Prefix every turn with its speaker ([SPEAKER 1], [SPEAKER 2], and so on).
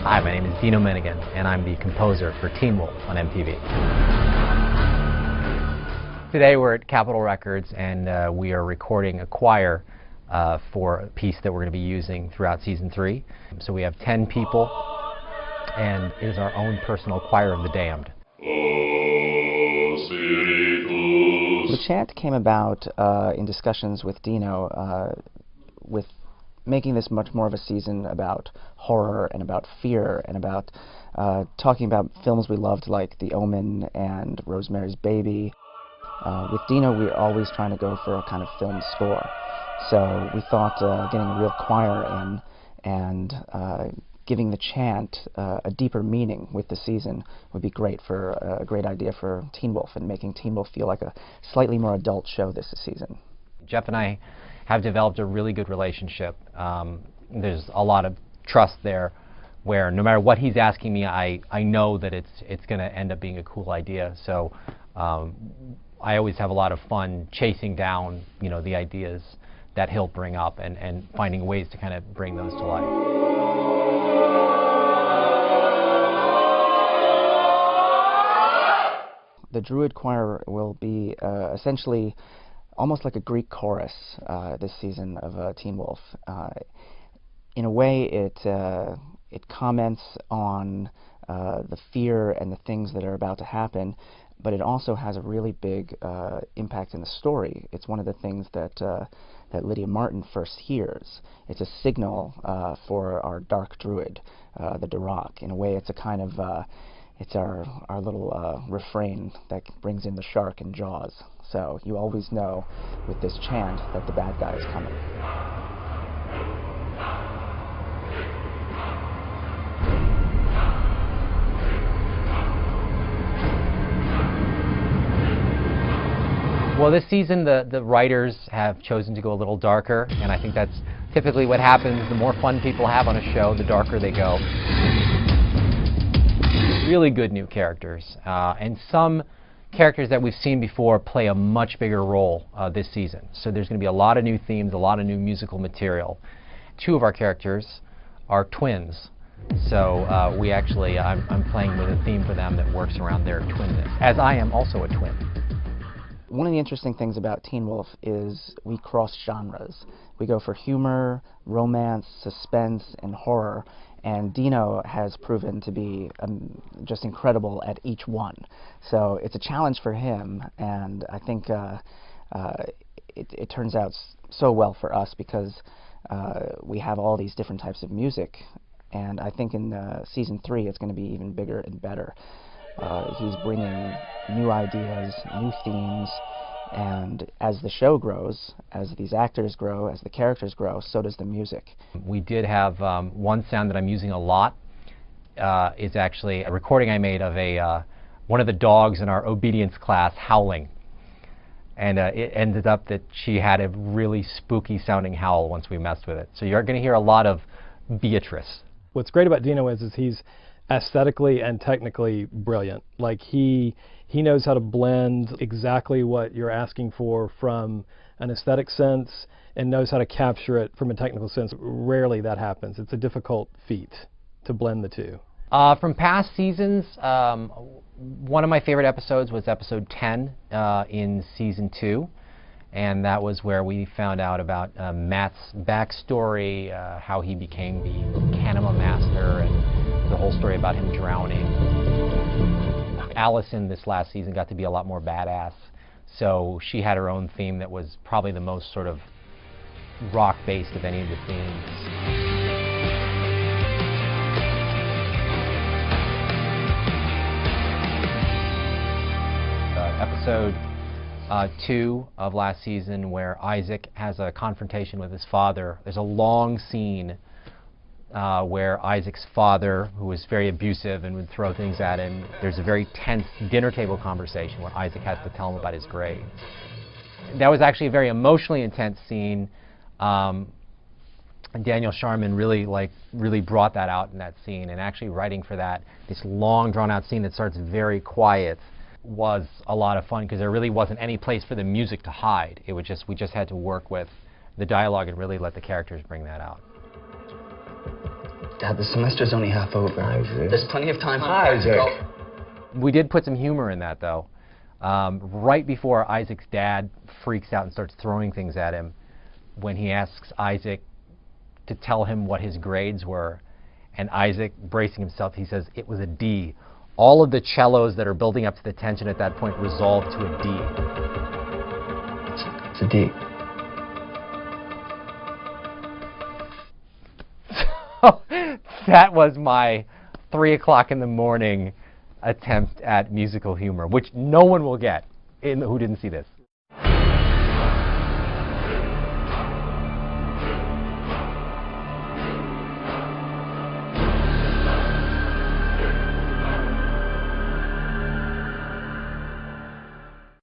[SPEAKER 1] Hi, my name is Dino Minigan, and I'm the composer for Teen Wolf on MTV. Today we're at Capitol Records, and we are recording a choir for a piece that we're going to be using throughout Season 3. So we have 10 people, and it is our own personal choir of the damned.
[SPEAKER 2] The chant came about in discussions with Dino, with making this much more of a season about horror and about fear and about talking about films we loved like The Omen and Rosemary's Baby. With Dino, we're always trying to go for a kind of film score. So we thought getting a real choir in and giving the chant a deeper meaning with the season would be great for a great idea for Teen Wolf, and making Teen Wolf feel like a slightly more adult show this season. Jeff and I have developed a really good relationship. There's a lot of trust there, where no matter what he's asking me, I know that it's going to end up being a cool idea. So I always have a lot of fun chasing down, the ideas that he'll bring up and finding ways to kind of bring those to life. The Druid Choir will be essentially almost like a Greek chorus this season of Teen Wolf. In a way, it comments on the fear and the things that are about to happen, but it also has a really big impact in the story. It's one of the things that that Lydia Martin first hears. It's a signal for our dark druid, the Duroc. In a way, it's a kind of it's our little refrain that brings in the shark in Jaws. So you always know with this chant that the bad guy is coming.
[SPEAKER 1] Well, this season the writers have chosen to go a little darker, and I think that's typically what happens. The more fun people have on a show, the darker they go. Really good new characters, and some characters that we've seen before play a much bigger role this season. So there's going to be a lot of new themes, a lot of new musical material. Two of our characters are twins. So we actually, I'm playing with a theme for them that works around their twinness, as I am also a twin.
[SPEAKER 2] One of the interesting things about Teen Wolf is we cross genres. We go for humor, romance, suspense, and horror. And Dino has proven to be just incredible at each one. So it's a challenge for him, and I think it turns out so well for us because we have all these different types of music. And I think in Season 3 it's going to be even bigger and better. He's bringing new ideas, new themes, and as the show grows, as these actors grow, as the characters grow, so does the music.
[SPEAKER 1] We did have one sound that I'm using a lot is actually a recording I made of one of the dogs in our obedience class howling. And it ended up that she had a really spooky sounding howl once we messed with it. So you're going to hear a lot of Beatrice.
[SPEAKER 3] What's great about Dino is he's aesthetically and technically brilliant. Like he knows how to blend exactly what you're asking for from an aesthetic sense and knows how to capture it from a technical sense. Rarely that happens. It's a difficult feat to blend the two.
[SPEAKER 1] From past seasons, one of my favorite episodes was episode 10 in Season 2. And that was where we found out about Matt's backstory, how he became the Kanima Master, and the whole story about him drowning. Allison this last season got to be a lot more badass, so she had her own theme that was probably the most sort of rock-based of any of the themes. Episode 2 of last season, where Isaac has a confrontation with his father. There's a long scene where Isaac's father, who was very abusive and would throw things at him, there's a very tense dinner table conversation where Isaac has to tell him about his grades. That was actually a very emotionally intense scene. Daniel Sharman really brought that out in that scene, and actually writing for that, this long drawn-out scene that starts very quiet, was a lot of fun because there really wasn't any place for the music to hide. It was just, we just had to work with the dialogue and really let the characters bring that out.
[SPEAKER 4] Dad, the semester's only half over.
[SPEAKER 5] Isaac.
[SPEAKER 4] There's plenty of time for
[SPEAKER 5] Isaac.
[SPEAKER 1] We did put some humor in that, though. Right before Isaac's dad freaks out and starts throwing things at him, when he asks Isaac to tell him what his grades were, and Isaac, bracing himself, he says, it was a D. All of the cellos that are building up to the tension at that point resolve to a D.
[SPEAKER 4] It's a D.
[SPEAKER 1] That was my 3 o'clock in the morning attempt at musical humor, which no one will get who didn't see this.